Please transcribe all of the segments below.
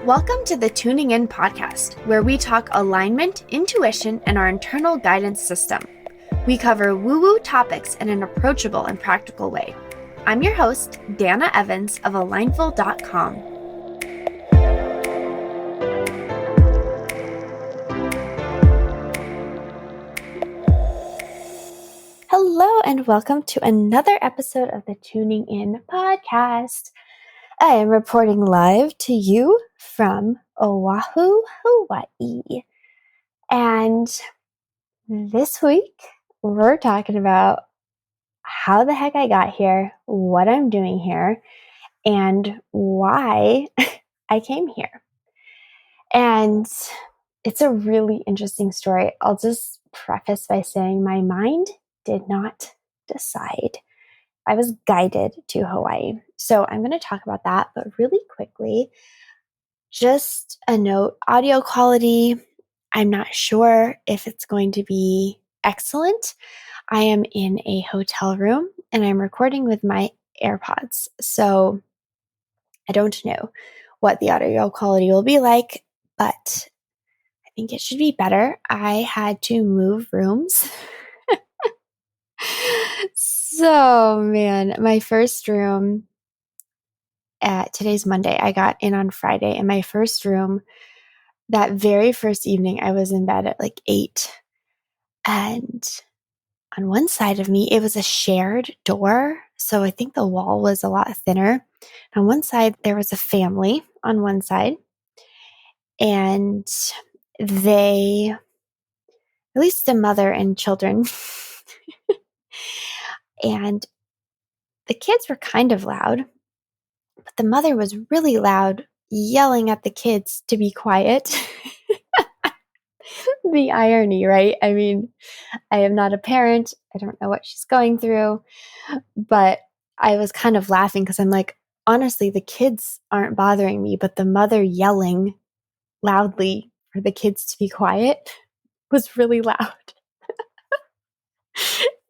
Welcome to the Tuning In podcast, where we talk alignment, intuition, and our internal guidance system. We cover woo-woo topics in an approachable and practical way. I'm your host, Dana Evans of Alignful.com. Hello, and welcome to another episode of the Tuning In podcast. I am reporting live to you from Oahu, Hawaii. And this week, we're talking about how the heck I got here, what I'm doing here, and why I came here. And it's a really interesting story. I'll just preface by saying my mind did not decide. I was guided to Hawaii. So I'm going to talk about that, but really quickly, just a note, audio quality, I'm not sure if it's going to be excellent. I am in a hotel room and I'm recording with my AirPods. So I don't know what the audio quality will be like, but I think it should be better. I had to move rooms. So, man, my first room today's Monday. I got in on Friday, and my first room, that very first evening, I was in bed at like 8. And on one side of me, it was a shared door. So I think the wall was a lot thinner. On one side, there was a family on one side. And they, at least the mother and children, and the kids were kind of loud, but the mother was really loud, yelling at the kids to be quiet. The irony, right? I mean, I am not a parent. I don't know what she's going through, but I was kind of laughing because I'm like, honestly, the kids aren't bothering me, but the mother yelling loudly for the kids to be quiet was really loud.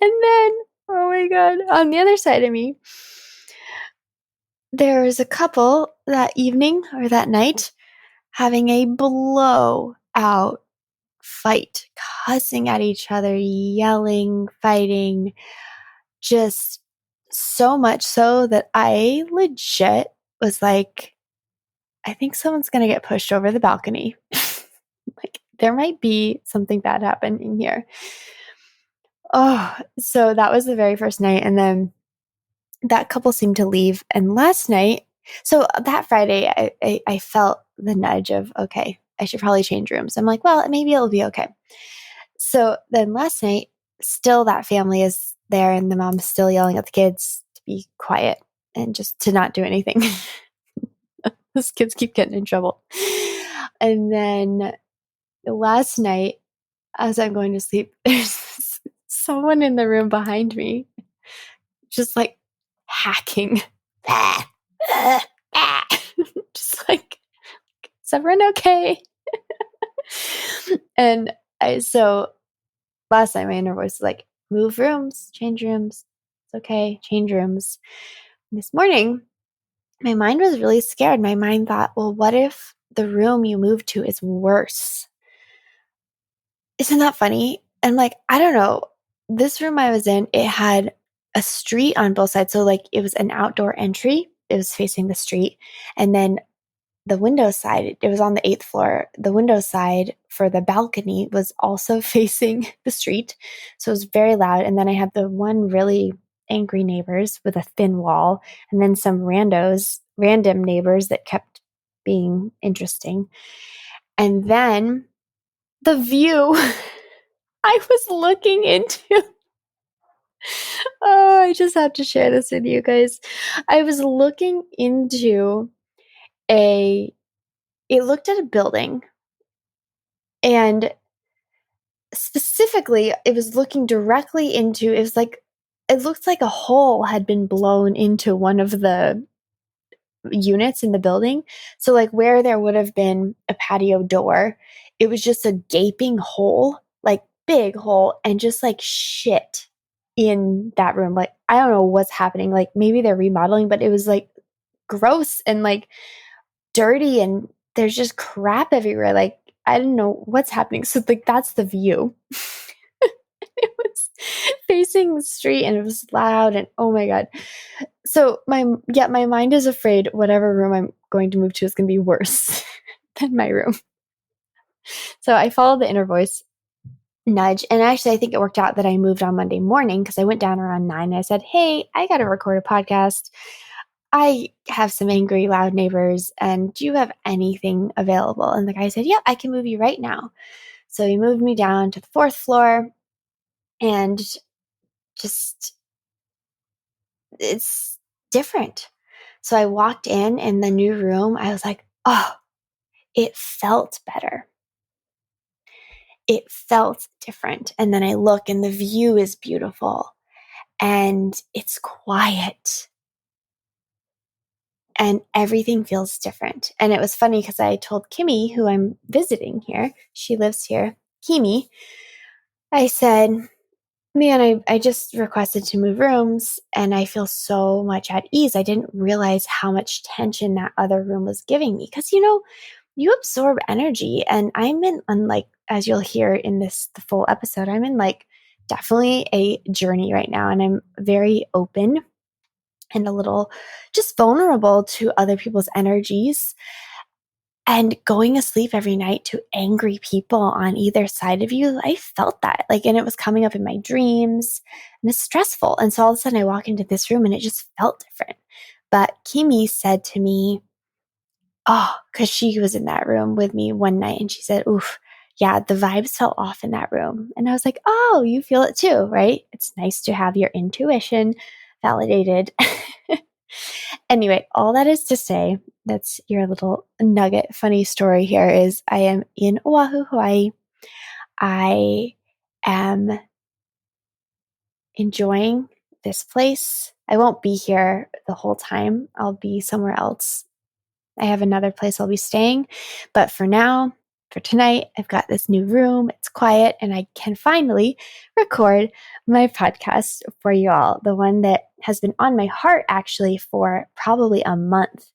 And then, oh my God, on the other side of me, there was a couple that evening or that night having a blowout fight, cussing at each other, yelling, fighting, just so much so that I legit was like, I think someone's going to get pushed over the balcony. Like, there might be something bad happening here. Oh, so that was the very first night. And then that couple seemed to leave. And last night, so that Friday, I felt the nudge of, okay, I should probably change rooms. I'm like, well, maybe it'll be okay. So then last night, still that family is there and the mom's still yelling at the kids to be quiet and just to not do anything. Those kids keep getting in trouble. And then last night, as I'm going to sleep, there's someone in the room behind me just like hacking. Just like, is everyone okay? And so last night my inner voice was like, move rooms, change rooms. It's okay, change rooms. And this morning, my mind was really scared. My mind thought, well, what if the room you moved to is worse? Isn't that funny? And like, I don't know. This room I was in, it had a street on both sides. So like it was an outdoor entry. It was facing the street. And then the window side, it was on the 8th floor. The window side for the balcony was also facing the street. So it was very loud. And then I had the one really angry neighbors with a thin wall, and then some random neighbors that kept being interesting. And then the view I was looking into. Oh, I just have to share this with you guys. I was looking into it looked at a building, and specifically it was looking directly into, it looked like a hole had been blown into one of the units in the building. So like where there would have been a patio door, it was just a gaping hole, like big hole, and just like shit in that room. Like, I don't know what's happening. Like maybe they're remodeling, but it was like gross and like dirty, and there's just crap everywhere. Like, I don't know what's happening. So like that's the view. It was facing the street and it was loud and oh my God. So my mind is afraid whatever room I'm going to move to is going to be worse than my room. So I followed the inner voice nudge. And actually, I think it worked out that I moved on Monday morning because I went down around 9 and I said, hey, I got to record a podcast. I have some angry, loud neighbors, and do you have anything available? And the guy said, yep, I can move you right now. So he moved me down to the 4th floor, and just, it's different. So I walked in the new room. I was like, oh, it felt better. It felt different. And then I look and the view is beautiful and it's quiet. And everything feels different. And it was funny because I told Kimmy, who I'm visiting here, she lives here, Kimi, I said, man, I just requested to move rooms and I feel so much at ease. I didn't realize how much tension that other room was giving me. Because, you absorb energy. And I'm in, unlike, as you'll hear in the full episode, I'm in like definitely a journey right now. And I'm very open and a little just vulnerable to other people's energies, and going to sleep every night to angry people on either side of you. I felt that and it was coming up in my dreams and it's stressful. And so all of a sudden I walk into this room and it just felt different. But Kimi said to me, oh, cause she was in that room with me one night and she said, oof, yeah, the vibes fell off in that room. And I was like, oh, you feel it too, right? It's nice to have your intuition validated. Anyway, all that is to say, that's your little nugget funny story here is I am in Oahu, Hawaii. I am enjoying this place. I won't be here the whole time. I'll be somewhere else. I have another place I'll be staying. But for now, for tonight, I've got this new room. It's quiet and I can finally record my podcast for you all. The one that has been on my heart actually for probably a month.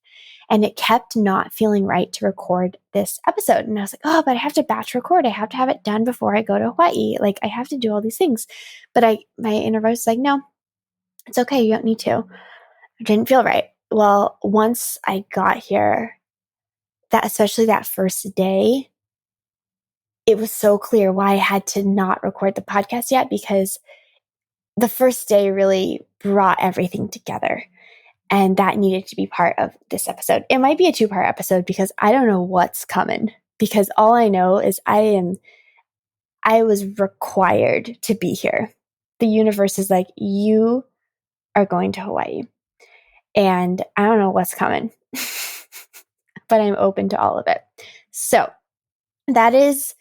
And it kept not feeling right to record this episode. And I was like, oh, but I have to batch record. I have to have it done before I go to Hawaii. Like I have to do all these things. But my inner voice was like, no, it's okay. You don't need to. It didn't feel right. Well, once I got here, especially that first day, it was so clear why I had to not record the podcast yet, because the first day really brought everything together. And that needed to be part of this episode. It might be a 2-part episode because I don't know what's coming. Because all I know is I was required to be here. The universe is like, you are going to Hawaii. And I don't know what's coming. But I'm open to all of it. So that is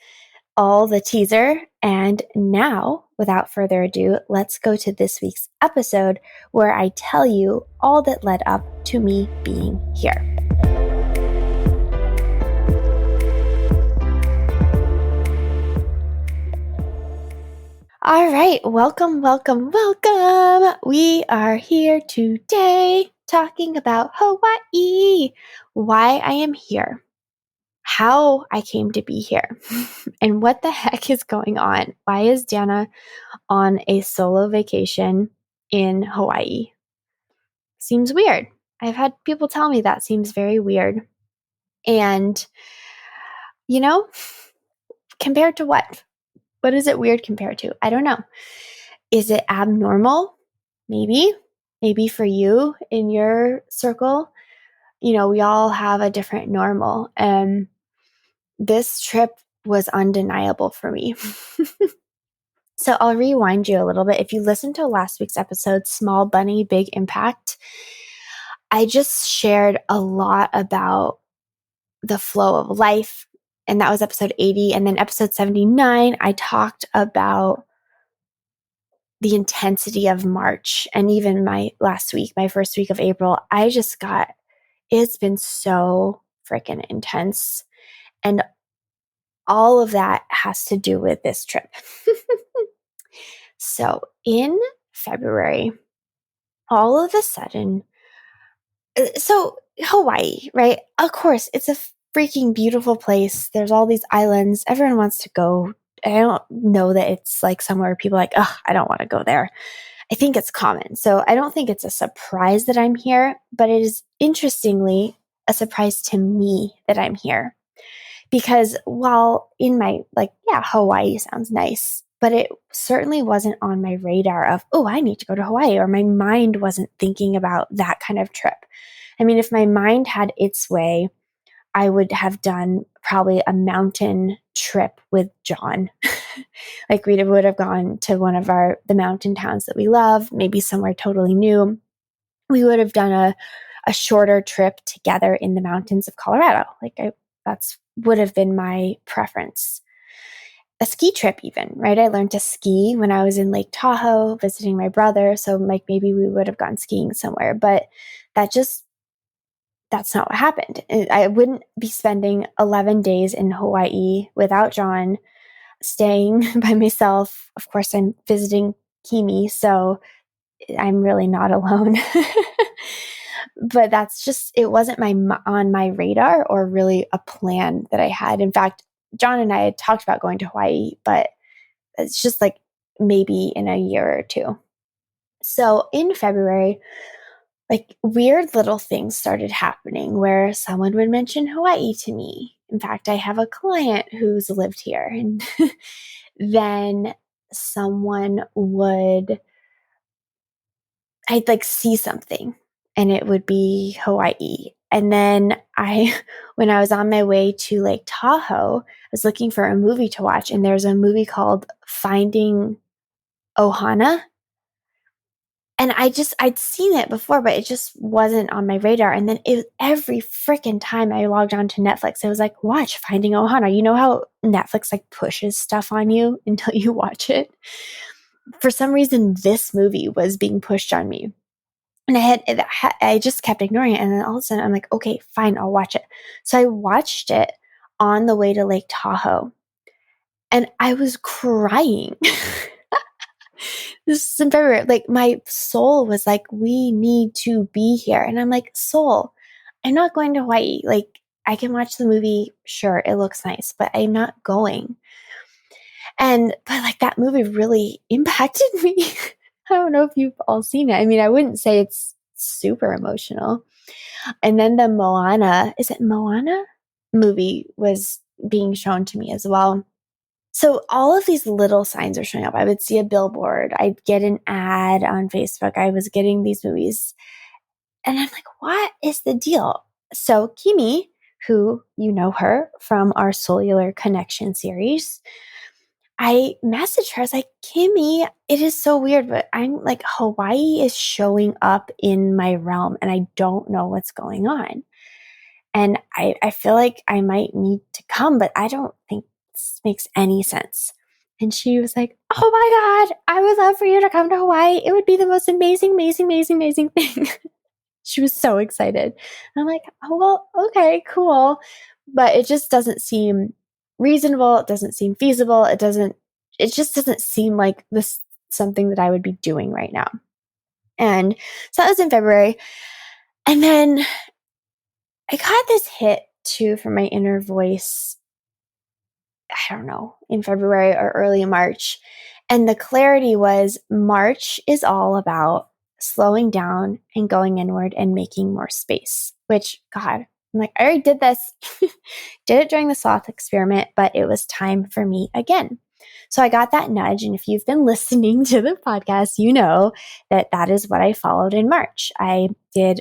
all the teaser. And now, without further ado, let's go to this week's episode where I tell you all that led up to me being here. All right, welcome. We are here today talking about Hawaii, why I am here, how I came to be here, and what the heck is going on. Why is Dana on a solo vacation in Hawaii? Seems weird. I've had people tell me that seems very weird. And, compared to what? What is it weird compared to? I don't know. Is it abnormal? Maybe. Maybe for you in your circle. We all have a different normal. And this trip was undeniable for me. So I'll rewind you a little bit. If you listened to last week's episode, Small Bunny, Big Impact, I just shared a lot about the flow of life. And that was episode 80. And then episode 79, I talked about the intensity of March. And even my first week of April, it's been so freaking intense. And all of that has to do with this trip. So in February, all of a sudden, so Hawaii, right? Of course, it's a freaking beautiful place. There's all these islands. Everyone wants to go. I don't know that it's like somewhere people are like, oh, I don't want to go there. I think it's common. So I don't think it's a surprise that I'm here, but it is interestingly a surprise to me that I'm here. Because while in my, like, yeah, Hawaii sounds nice, but it certainly wasn't on my radar of, oh, I need to go to Hawaii, or my mind wasn't thinking about that kind of trip. I mean, if my mind had its way, I would have done probably a mountain trip with John. Like we would have gone to one of the mountain towns that we love, maybe somewhere totally new. We would have done a shorter trip together in the mountains of Colorado. That's would have been my preference. A ski trip even, right? I learned to ski when I was in Lake Tahoe visiting my brother. So like maybe we would have gone skiing somewhere, but that's not what happened. I wouldn't be spending 11 days in Hawaii without John, staying by myself. Of course, I'm visiting Kimi, so I'm really not alone. But it wasn't on my radar or really a plan that I had. In fact, John and I had talked about going to Hawaii, but it's just like maybe in a year or two. So in February, like weird little things started happening where someone would mention Hawaii to me. In fact, I have a client who's lived here, and then I'd like see something and it would be Hawaii. And then when I was on my way to Lake Tahoe, I was looking for a movie to watch, and there's a movie called Finding Ohana. And I'd seen it before, but it just wasn't on my radar. And then every freaking time I logged on to Netflix, it was like, watch Finding Ohana. You know how Netflix like pushes stuff on you until you watch it? For some reason, this movie was being pushed on me. And I just kept ignoring it. And then all of a sudden I'm like, okay, fine, I'll watch it. So I watched it on the way to Lake Tahoe, and I was crying. This is in February. Like my soul was like, we need to be here. And I'm like, soul, I'm not going to Hawaii. Like I can watch the movie. Sure, it looks nice, but I'm not going. But like that movie really impacted me. I don't know if you've all seen it. I mean, I wouldn't say it's super emotional. And then the is it Moana movie was being shown to me as well. So all of these little signs are showing up. I would see a billboard. I'd get an ad on Facebook. I was getting these movies. And I'm like, what is the deal? So Kimi, who you know her from our Cellular Connection series, I messaged her. I was like, Kimmy, it is so weird, but I'm like, Hawaii is showing up in my realm and I don't know what's going on. And I feel like I might need to come, but I don't think this makes any sense. And she was like, oh my God, I would love for you to come to Hawaii. It would be the most amazing, amazing, amazing, amazing thing. She was so excited. And I'm like, oh, well, okay, cool. But it just doesn't seem reasonable. It doesn't seem feasible. It just doesn't seem like this something that I would be doing right now. And so that was in February. And then I got this hit too from my inner voice, I don't know, in February or early March. And the clarity was March is all about slowing down and going inward and making more space, which, God, I'm like, I already did this, did it during the sloth experiment, but it was time for me again. So I got that nudge. And if you've been listening to the podcast, you know that is what I followed in March. I did,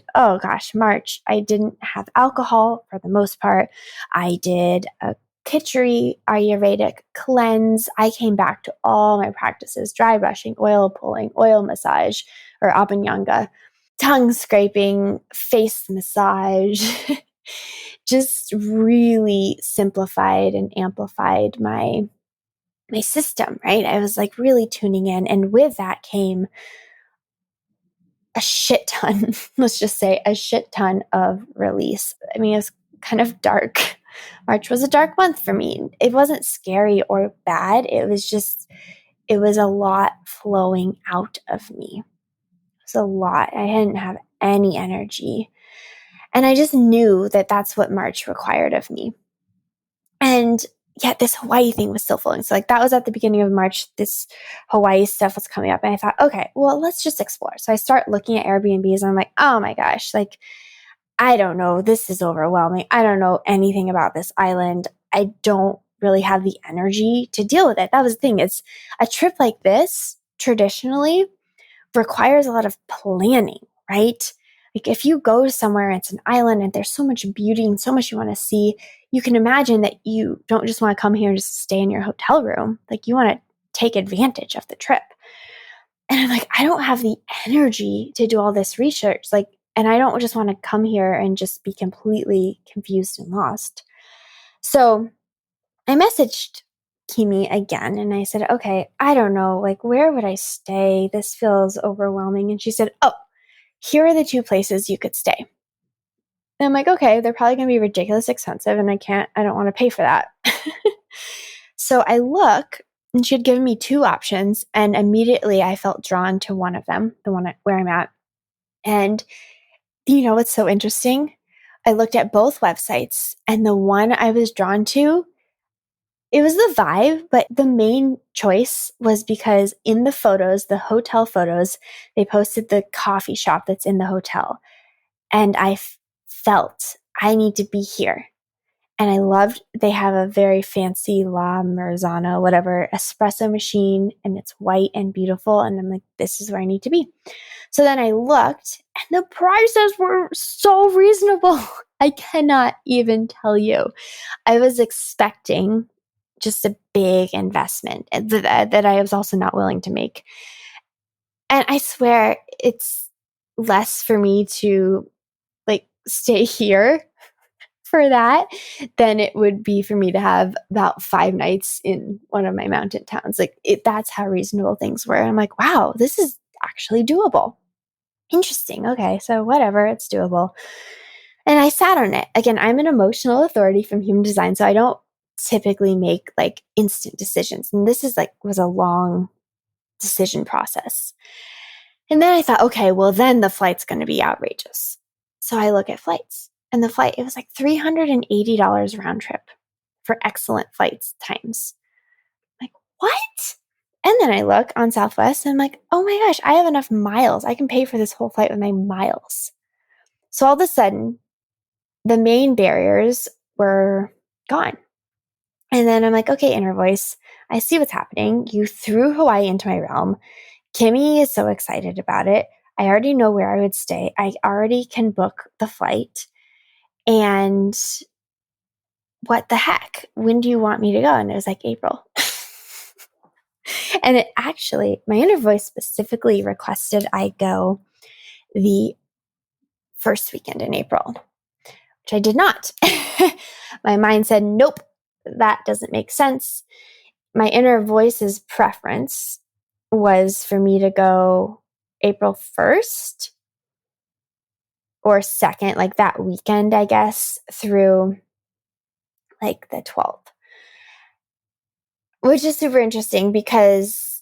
March. I didn't have alcohol for the most part. I did a Khichdi Ayurvedic cleanse. I came back to all my practices: dry brushing, oil pulling, oil massage, or abhyanga, tongue scraping, face massage. Just really simplified and amplified my system, right? I was like really tuning in. And with that came a shit ton, let's just say a shit ton of release. I mean, it was kind of dark. March was a dark month for me. It wasn't scary or bad. It was a lot flowing out of me. It was a lot. I didn't have any energy. And I just knew that that's what March required of me. And yet this Hawaii thing was still flowing. So like that was at the beginning of March, this Hawaii stuff was coming up. And I thought, okay, well, let's just explore. So I start looking at Airbnbs and I'm like, oh my gosh, like, I don't know. This is overwhelming. I don't know anything about this island. I don't really have the energy to deal with it. That was the thing. It's a trip like this traditionally requires a lot of planning, right? Like if you go somewhere, it's an island and there's so much beauty and so much you want to see, you can imagine that you don't just want to come here and just stay in your hotel room. Like you want to take advantage of the trip. And I'm like, I don't have the energy to do all this research. Like, and I don't just want to come here and just be completely confused and lost. So I messaged Kimi again and I said, okay, I don't know, like, where would I stay? This feels overwhelming. And she said, oh, here are the 2 places you could stay. And I'm like, okay, they're probably going to be ridiculous expensive and I don't want to pay for that. So I look and she had given me 2 options and immediately I felt drawn to one of them, the one where I'm at. And you know what's so interesting? I looked at both websites and the one I was drawn to, it was the vibe, but the main choice was because in the photos, the hotel photos, they posted the coffee shop that's in the hotel. And I felt I need to be here. And I loved, they have a very fancy La Marzano, whatever, espresso machine, and it's white and beautiful. And I'm like, this is where I need to be. So then I looked, and the prices were so reasonable. I cannot even tell you. I was expecting just a big investment that I was also not willing to make. And I swear it's less for me to like stay here for that than it would be for me to have about 5 nights in one of my mountain towns. Like that's how reasonable things were. I'm like, wow, this is actually doable. Interesting. Okay, so whatever, it's doable. And I sat on it. Again, I'm an emotional authority from human design, so I don't typically make like instant decisions. And this was a long decision process. And then I thought, okay, well then the flight's going to be outrageous. So I look at flights. And the flight, it was like $380 round trip for excellent flights times. I'm like, what? And then I look on Southwest and I'm like, oh my gosh, I have enough miles. I can pay for this whole flight with my miles. So all of a sudden, the main barriers were gone. And then I'm like, okay, inner voice, I see what's happening. You threw Hawaii into my realm. Kimi is so excited about it. I already know where I would stay. I already can book the flight. And what the heck? When do you want me to go? And it was like April. And it actually, my inner voice specifically requested I go the first weekend in April, which I did not. My mind said, nope, that doesn't make sense. My inner voice's preference was for me to go April 1st or 2nd, like that weekend, I guess, through like the 12th, which is super interesting because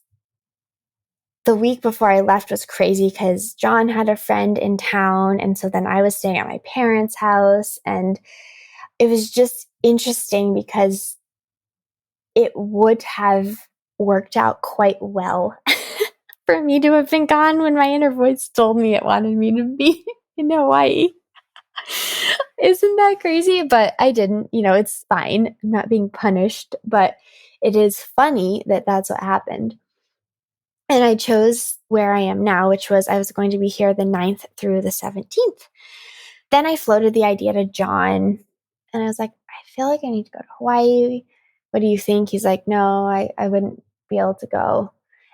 the week before I left was crazy because John had a friend in town. And so then I was staying at my parents' house. And it was just interesting because it would have worked out quite well for me to have been gone when my inner voice told me it wanted me to be in Hawaii. Isn't that crazy? But I didn't, it's fine. I'm not being punished, but it is funny that that's what happened. And I chose where I am now, which was I was going to be here the 9th through the 17th. Then I floated the idea to John and I was like, I feel like I need to go to Hawaii. What do you think? He's like, no, I wouldn't be able to go.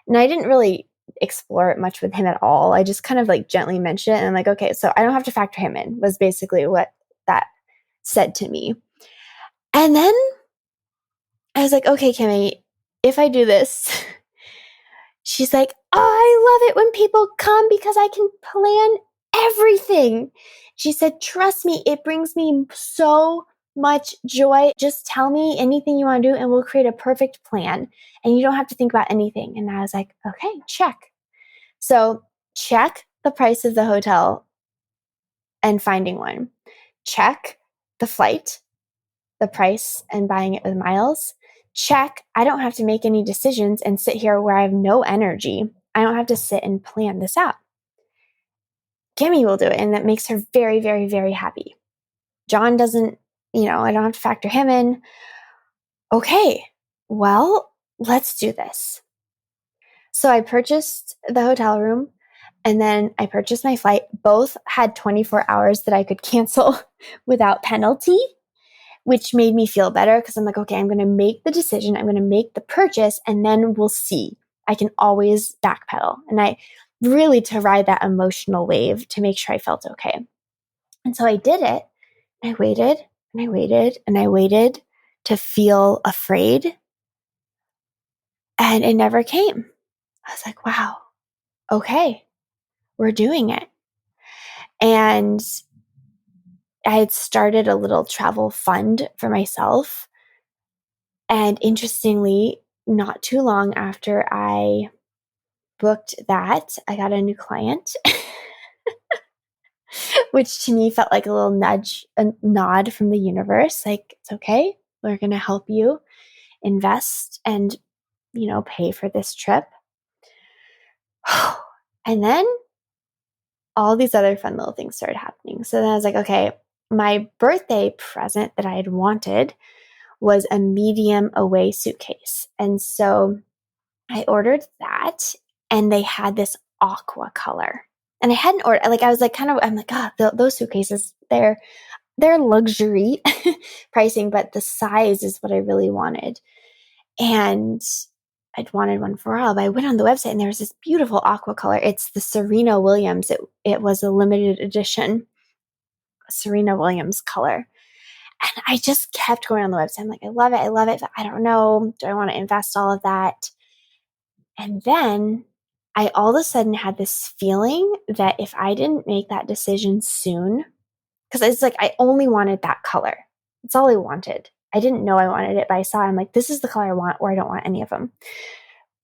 And I didn't really explore it much with him at all. I just kind of like gently mentioned it. And I'm like, okay, so I don't have to factor him in, was basically what that said to me. And then I was like, okay, Kimmy, if I do this, she's like, oh, I love it when people come because I can plan everything. She said, trust me, it brings me so much joy. Just tell me anything you want to do and we'll create a perfect plan. And you don't have to think about anything. And I was like, okay, check. So check the price of the hotel and finding one. Check the flight, the price, and buying it with miles. Check, I don't have to make any decisions and sit here where I have no energy. I don't have to sit and plan this out. Kimmy will do it, and that makes her very, very, very happy. John doesn't, I don't have to factor him in. Okay, well, let's do this. So I purchased the hotel room, and then I purchased my flight. Both had 24 hours that I could cancel without penalty, which made me feel better because I'm like, okay, I'm going to make the decision. I'm going to make the purchase, and then we'll see. I can always backpedal. And I really, to ride that emotional wave to make sure I felt okay. And so I did it. And I waited and I waited and I waited to feel afraid. And it never came. I was like, wow, okay, we're doing it. And I had started a little travel fund for myself. And interestingly, not too long after I booked that, I got a new client, which to me felt like a little a nod from the universe. Like, it's okay. We're going to help you invest and, pay for this trip. And then all these other fun little things started happening. So then I was like, okay, my birthday present that I had wanted was a medium away suitcase. And so I ordered that, and they had this aqua color. And I hadn't ordered, I was like, I'm like, those suitcases, they're luxury pricing, but the size is what I really wanted. And I'd wanted one for a while, but I went on the website and there was this beautiful aqua color. It's the Serena Williams. It was a limited edition Serena Williams color. And I just kept going on the website. I'm like, I love it, but I don't know. Do I want to invest all of that? And then I all of a sudden had this feeling that if I didn't make that decision soon, because it's like I only wanted that color. That's all I wanted. I didn't know I wanted it, but I saw it. I'm like, this is the color I want, or I don't want any of them.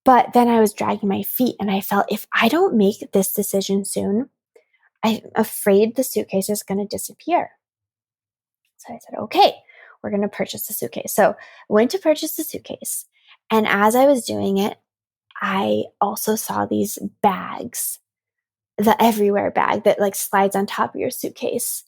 But then I was dragging my feet, and I felt if I don't make this decision soon, I'm afraid the suitcase is going to disappear. So I said, okay, we're going to purchase the suitcase. So I went to purchase the suitcase. And as I was doing it, I also saw these bags, the everywhere bag that like slides on top of your suitcase.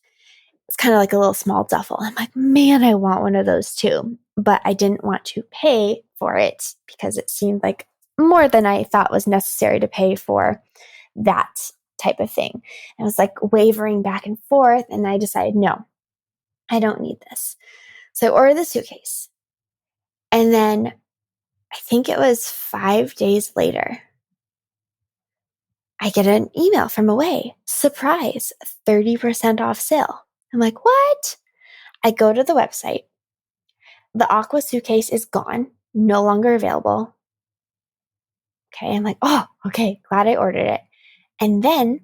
It's kind of like a little small duffel. I'm like, man, I want one of those too. But I didn't want to pay for it because it seemed like more than I thought was necessary to pay for that type of thing. I was like wavering back and forth, and I decided, no, I don't need this. So I ordered the suitcase. And then I think it was 5 days later, I get an email from Away. Surprise, 30% off sale. I'm like, what? I go to the website. The aqua suitcase is gone, no longer available. Okay, I'm like, oh, okay, glad I ordered it. And then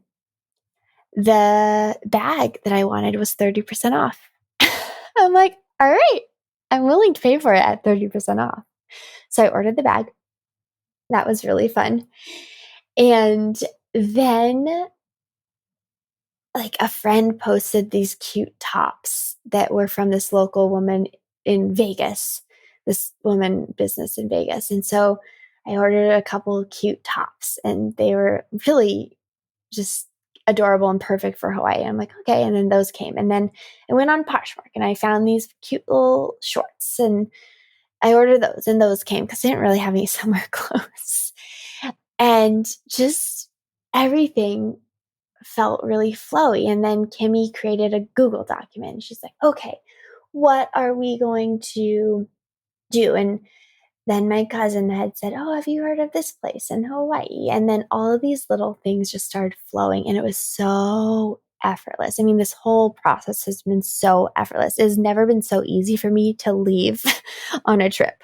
the bag that I wanted was 30% off. I'm like, all right, I'm willing to pay for it at 30% off. So I ordered the bag. That was really fun. And then like a friend posted these cute tops that were from this local woman in Vegas, this woman business in Vegas. And so I ordered a couple cute tops, and they were really just adorable and perfect for Hawaii. I'm like, okay. And then those came. And then I went on Poshmark and I found these cute little shorts, and I ordered those, and those came because I didn't really have any summer clothes. And just everything felt really flowy. And then Kimmy created a Google document. She's like, okay, what are we going to do? And then my cousin had said, oh, have you heard of this place in Hawaii? And then all of these little things just started flowing, and it was so effortless. I mean, this whole process has been so effortless. It has never been so easy for me to leave on a trip.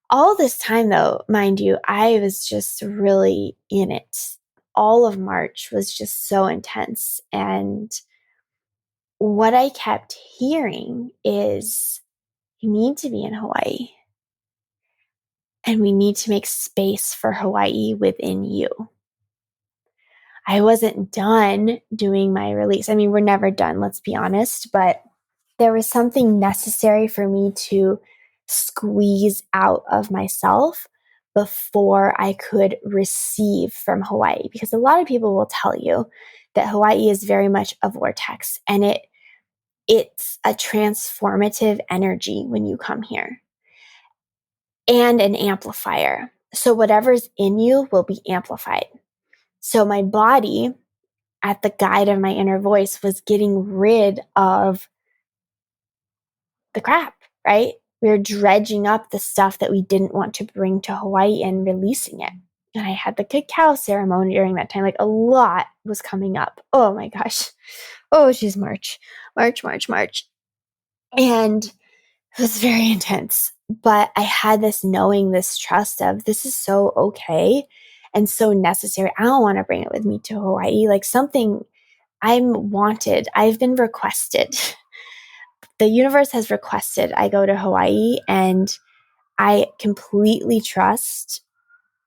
All this time, though, mind you, I was just really in it. All of March was just so intense. And what I kept hearing is, you need to be in Hawaii. And we need to make space for Hawaii within you. I wasn't done doing my release. I mean, we're never done, let's be honest, but there was something necessary for me to squeeze out of myself before I could receive from Hawaii. Because a lot of people will tell you that Hawaii is very much a vortex, and it's a transformative energy when you come here, and an amplifier. So whatever's in you will be amplified. So my body, at the guide of my inner voice, was getting rid of the crap, right? We were dredging up the stuff that we didn't want to bring to Hawaii and releasing it. And I had the cacao ceremony during that time. Like, a lot was coming up. Oh my gosh. Oh, she's March. And it was very intense. But I had this knowing, this trust of, this is so okay and so necessary. I don't want to bring it with me to Hawaii. Like, something I'm wanted. I've been requested. The universe has requested I go to Hawaii, and I completely trust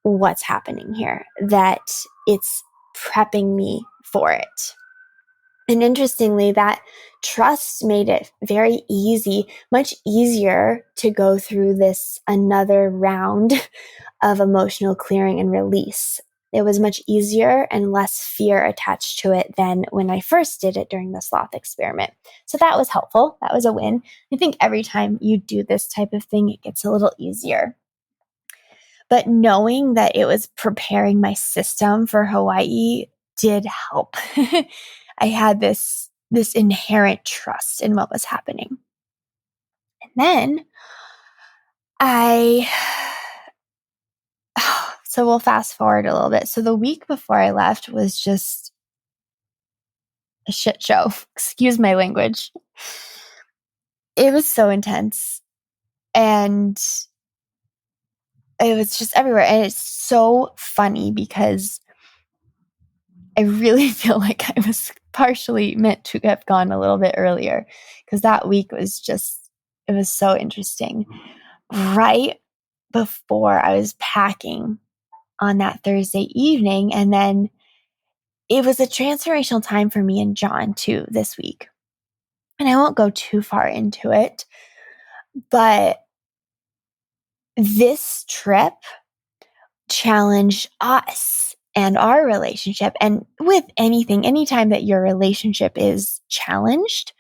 what's happening here, that it's prepping me for it. And interestingly, that trust made it very easy, much easier to go through this another round of emotional clearing and release. It was much easier and less fear attached to it than when I first did it during the sloth experiment. So that was helpful. That was a win. I think every time you do this type of thing, it gets a little easier. But knowing that it was preparing my system for Hawaii did help. I had this inherent trust in what was happening. And then so we'll fast forward a little bit. So the week before I left was just a shit show. Excuse my language. It was so intense, and it was just everywhere. And it's so funny because I really feel like I was partially meant to have gone a little bit earlier, because that week was just, it was so interesting. Right before I was packing on that Thursday evening, and then it was a transformational time for me and John too this week. And I won't go too far into it, but this trip challenged us and our relationship. And with anything, anytime that your relationship is challenged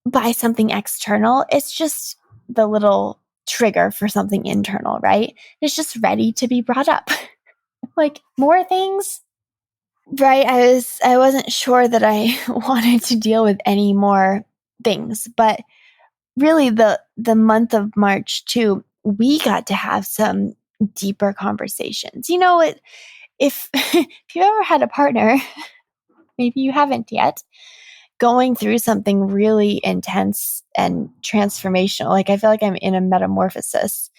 by something external, it's just the little trigger for something internal, right? It's just ready to be brought up. Like, more things, right? I wasn't sure that I wanted to deal with any more things, but really the month of March too, we got to have some deeper conversations. You know, if if you ever had a partner, maybe you haven't yet, going through something really intense and transformational, like, I feel like I'm in a metamorphosis.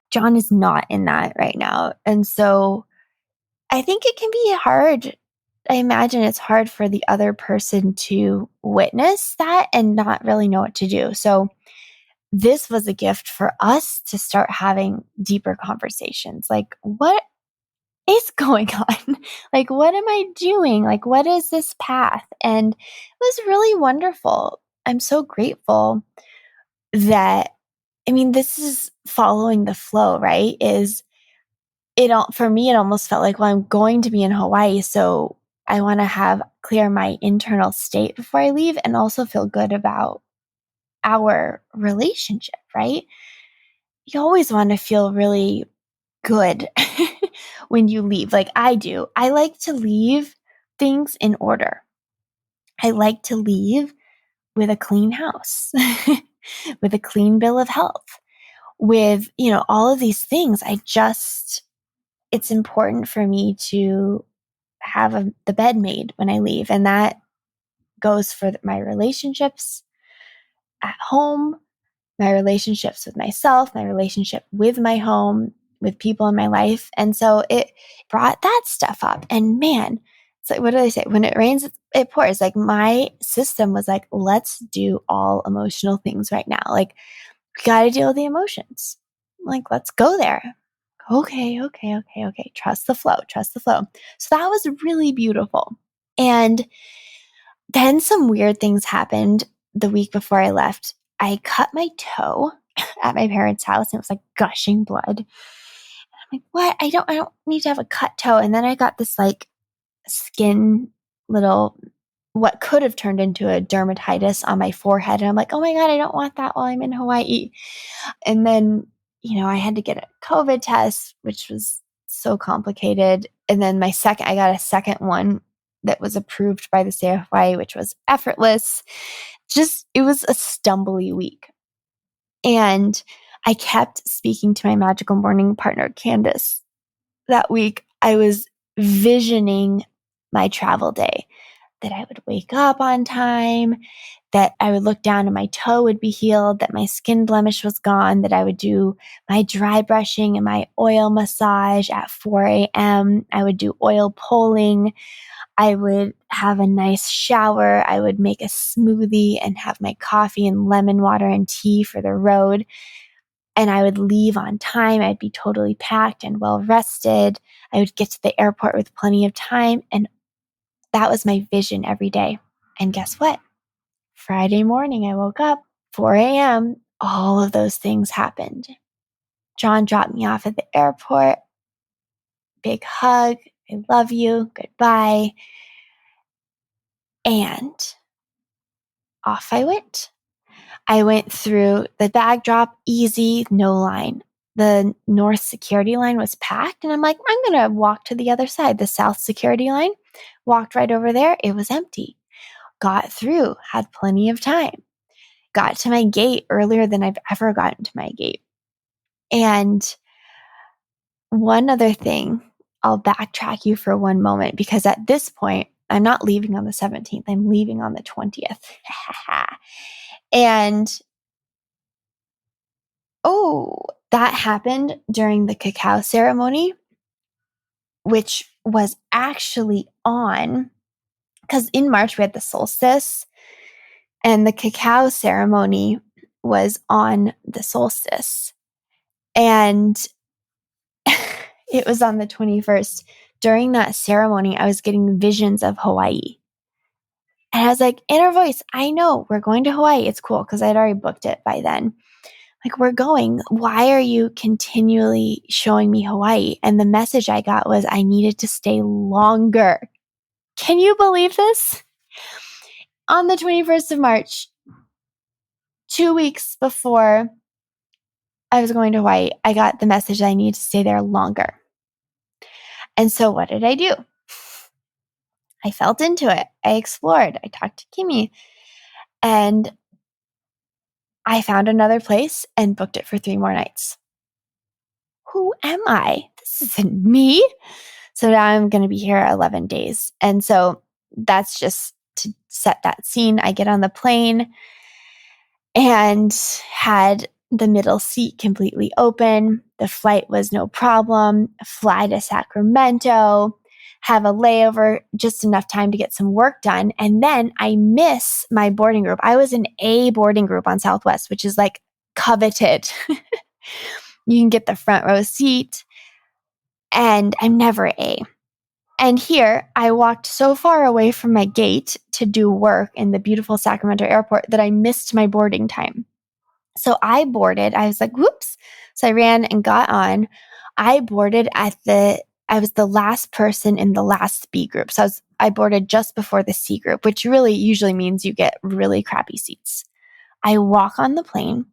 John is not in that right now. And so I think it can be hard. I imagine it's hard for the other person to witness that and not really know what to do. So this was a gift for us to start having deeper conversations. Like, what is going on? Like, what am I doing? Like, what is this path? And it was really wonderful. I'm so grateful that, I mean, this is following the flow, right? For me, it almost felt like, well, I'm going to be in Hawaii, so I want to have clear my internal state before I leave, and also feel good about our relationship, right? You always want to feel really good when you leave. Like, I do. I like to leave things in order. I like to leave with a clean house, with a clean bill of health, with, all of these things. It's important for me to have the bed made when I leave. And that goes for my relationships at home, my relationships with myself, my relationship with my home, with people in my life. And so it brought that stuff up. And man, it's like, what do they say? When it rains, it pours. Like, my system was like, let's do all emotional things right now. Like, we got to deal with the emotions. Like, let's go there. okay. Trust the flow, trust the flow. So that was really beautiful. And then some weird things happened the week before I left. I cut my toe at my parents' house and it was like gushing blood. And I'm like, what? I don't need to have a cut toe. And then I got this like skin little, what could have turned into a dermatitis on my forehead. And I'm like, oh my God, I don't want that while I'm in Hawaii. And then, I had to get a COVID test, which was so complicated. And then I got a second one that was approved by the state of Hawaii, which was effortless. It was a stumbly week. And I kept speaking to my magical morning partner, Candace. That week, I was visioning my travel day, that I would wake up on time, that I would look down and my toe would be healed, that my skin blemish was gone, that I would do my dry brushing and my oil massage at 4 a.m. I would do oil pulling. I would have a nice shower. I would make a smoothie and have my coffee and lemon water and tea for the road. And I would leave on time. I'd be totally packed and well rested. I would get to the airport with plenty of time. And that was my vision every day. And guess what? Friday morning, I woke up, 4 a.m. All of those things happened. John dropped me off at the airport. Big hug. I love you. Goodbye. And off I went. I went through the bag drop, easy, no line. The north security line was packed, and I'm like, I'm going to walk to the other side. The south security line, walked right over there. It was empty. Got through, had plenty of time. Got to my gate earlier than I've ever gotten to my gate. And one other thing, I'll backtrack you for one moment, because at this point, I'm not leaving on the 17th. I'm leaving on the 20th. And that happened during the cacao ceremony, which was actually on, because in March we had the solstice, and the cacao ceremony was on the solstice. And it was on the 21st. During that ceremony, I was getting visions of Hawaii. And I was like, inner voice, I know we're going to Hawaii. It's cool, because I'd already booked it by then. Like, we're going. Why are you continually showing me Hawaii? And the message I got was I needed to stay longer. Can you believe this? On the 21st of March, 2 weeks before I was going to Hawaii, I got the message that I needed to stay there longer. And so what did I do? I felt into it. I explored. I talked to Kimmy. And I found another place and booked it for 3 more nights. Who am I? This isn't me. So now I'm going to be here 11 days. And so that's just to set that scene. I get on the plane and had the middle seat completely open. The flight was no problem. Fly to Sacramento, have a layover, just enough time to get some work done. And then I miss my boarding group. I was in A boarding group on Southwest, which is like coveted. You can get the front row seat, and I'm never A. And here I walked so far away from my gate to do work in the beautiful Sacramento airport that I missed my boarding time. So I boarded. I was like, whoops. So I ran and got on. I boarded I was the last person in the last B group. So I boarded just before the C group, which really usually means you get really crappy seats. I walk on the plane.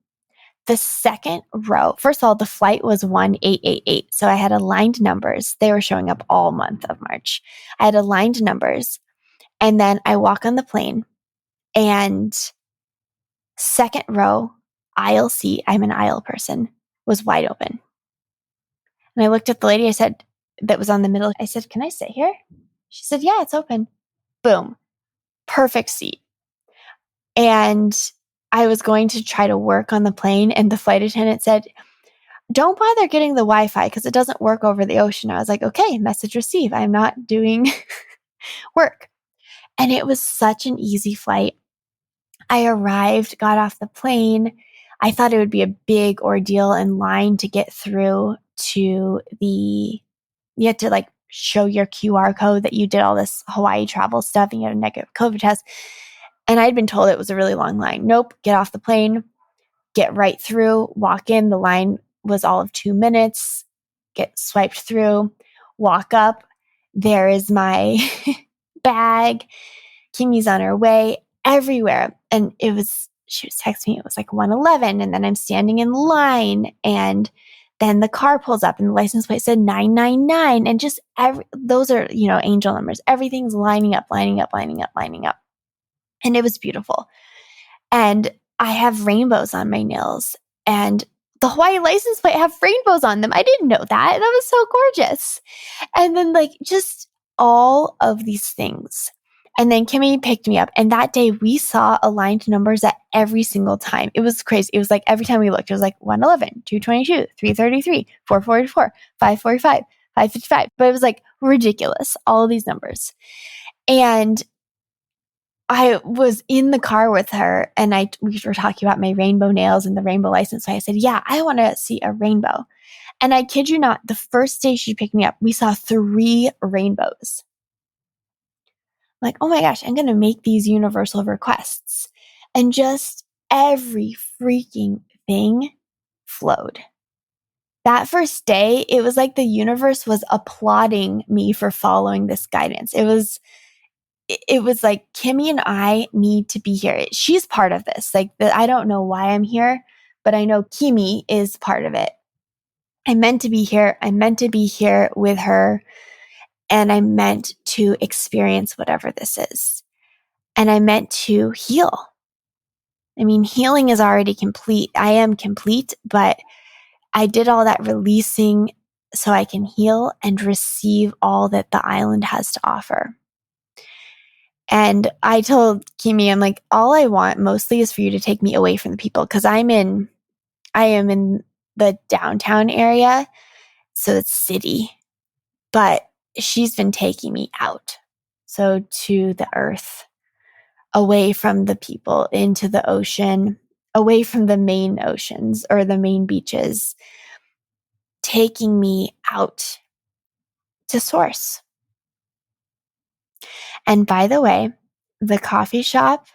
The second row, first of all, the flight was 1888. So I had aligned numbers. They were showing up all month of March. I had aligned numbers. And then I walk on the plane, and second row, aisle seat, I'm an aisle person, was wide open. And I looked at the lady that was on the middle. I said, can I sit here? She said, yeah, it's open. Boom. Perfect seat. And I was going to try to work on the plane, and the flight attendant said, don't bother getting the Wi-Fi because it doesn't work over the ocean. I was like, okay, message received. I'm not doing work. And it was such an easy flight. I arrived, got off the plane. I thought it would be a big ordeal and line to get through to you had to like show your QR code that you did all this Hawaii travel stuff and you had a negative COVID test. And I'd been told it was a really long line. Nope, get off the plane, get right through, walk in. The line was all of 2 minutes, get swiped through, walk up. There is my bag. Kimi's on her way everywhere. And she was texting me, it was like 111. And then I'm standing in line and then the car pulls up and the license plate said 999. And just those are, angel numbers. Everything's lining up. And it was beautiful. And I have rainbows on my nails and the Hawaii license plate have rainbows on them. I didn't know that. That was so gorgeous. And then like just all of these things. And then Kimmy picked me up. And that day we saw aligned numbers at every single time. It was crazy. It was like every time we looked, it was like 111, 222, 333, 444, 545, 555. But it was like ridiculous, all of these numbers. And I was in the car with her and we were talking about my rainbow nails and the rainbow license. So I said, yeah, I want to see a rainbow. And I kid you not, the first day she picked me up, we saw 3 rainbows. Like, oh my gosh, I'm going to make these universal requests. And just every freaking thing flowed. That first day, it was like the universe was applauding me for following this guidance. It was like, Kimmy and I need to be here. She's part of this. Like, I don't know why I'm here, but I know Kimmy is part of it. I meant to be here. I meant to be here with her. And I meant to experience whatever this is. And I meant to heal. I mean, healing is already complete. I am complete, but I did all that releasing so I can heal and receive all that the island has to offer. And I told Kimi, I'm like, all I want mostly is for you to take me away from the people because I am in the downtown area, so it's city, but she's been taking me out. So to the earth, away from the people, into the ocean, away from the main oceans or the main beaches, taking me out to source. And by the way, the coffee shop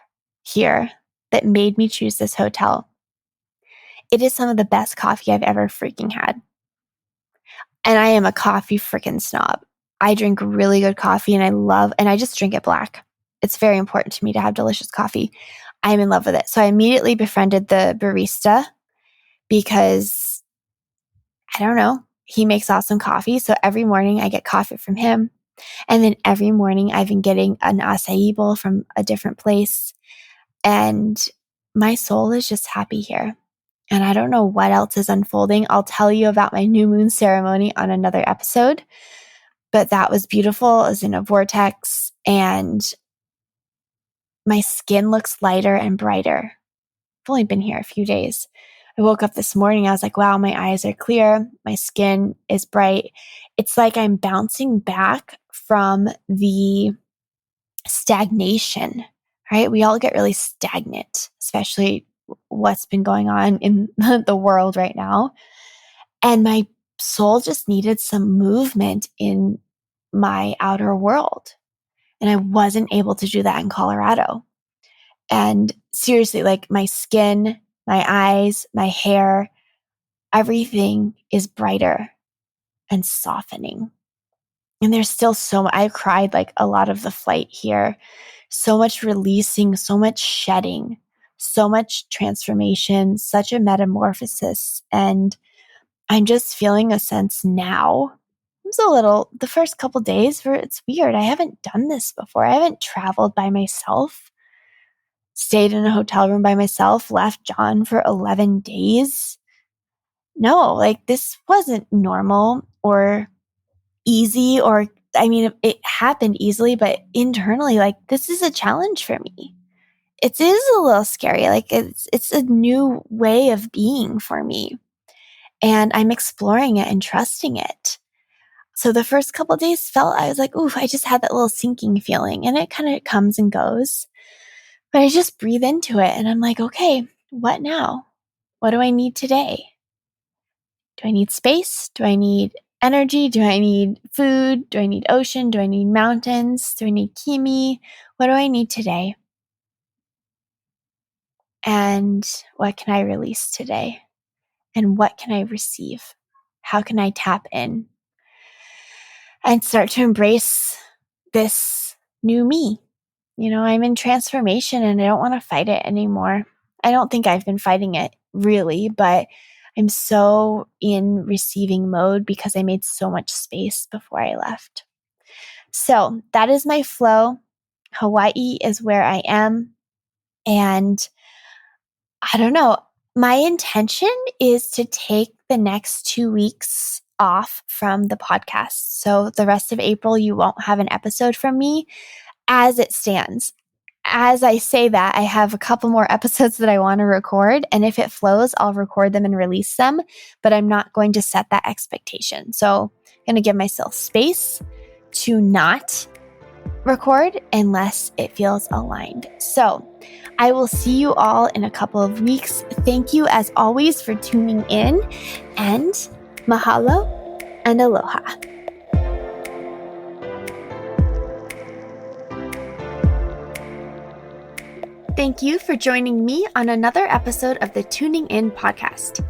here that made me choose this hotel, it is some of the best coffee I've ever freaking had. And I am a coffee freaking snob. I drink really good coffee and I just drink it black. It's very important to me to have delicious coffee. I'm in love with it. So I immediately befriended the barista because, I don't know, he makes awesome coffee. So every morning I get coffee from him. And then every morning I've been getting an acai bowl from a different place. And my soul is just happy here. And I don't know what else is unfolding. I'll tell you about my new moon ceremony on another episode. But that was beautiful. It was in a vortex. And my skin looks lighter and brighter. I've only been here a few days. I woke up this morning. I was like, wow, my eyes are clear. My skin is bright. It's like I'm bouncing back from the stagnation, right? We all get really stagnant, especially what's been going on in the world right now. And my soul just needed some movement in my outer world. And I wasn't able to do that in Colorado. And seriously, like my skin, my eyes, my hair, everything is brighter and softening. And there's still I cried like a lot of the flight here. So much releasing, so much shedding, so much transformation, such a metamorphosis. And I'm just feeling a sense now. It was the first couple days where it's weird. I haven't done this before. I haven't traveled by myself, stayed in a hotel room by myself, left John for 11 days. No, like this wasn't normal or easy it happened easily, but internally, like this is a challenge for me. It is a little scary. Like it's a new way of being for me. And I'm exploring it and trusting it. So the first couple of days I was like, ooh, I just had that little sinking feeling and it kind of comes and goes. But I just breathe into it and I'm like, okay, what now? What do I need today? Do I need space? Do I need energy? Do I need food? Do I need ocean? Do I need mountains? Do I need Kimi? What do I need today? And what can I release today? And what can I receive? How can I tap in and start to embrace this new me? I'm in transformation and I don't want to fight it anymore. I don't think I've been fighting it really, but I'm so in receiving mode because I made so much space before I left. So that is my flow. Hawaii is where I am. And I don't know. My intention is to take the next 2 weeks off from the podcast. So the rest of April, you won't have an episode from me as it stands. As I say that, I have a couple more episodes that I want to record. And if it flows, I'll record them and release them. But I'm not going to set that expectation. So I'm going to give myself space to not record unless it feels aligned. So I will see you all in a couple of weeks. Thank you as always for tuning in, and mahalo and aloha. Thank you for joining me on another episode of the Tuning In podcast.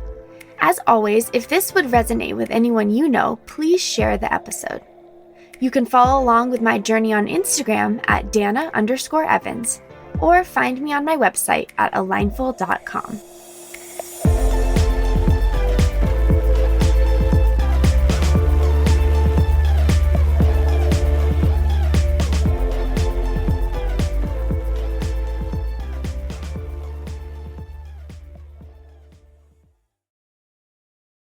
As always, if this would resonate with anyone you know, please share the episode. You can follow along with my journey on Instagram at Dana_Evans, or find me on my website at alignful.com.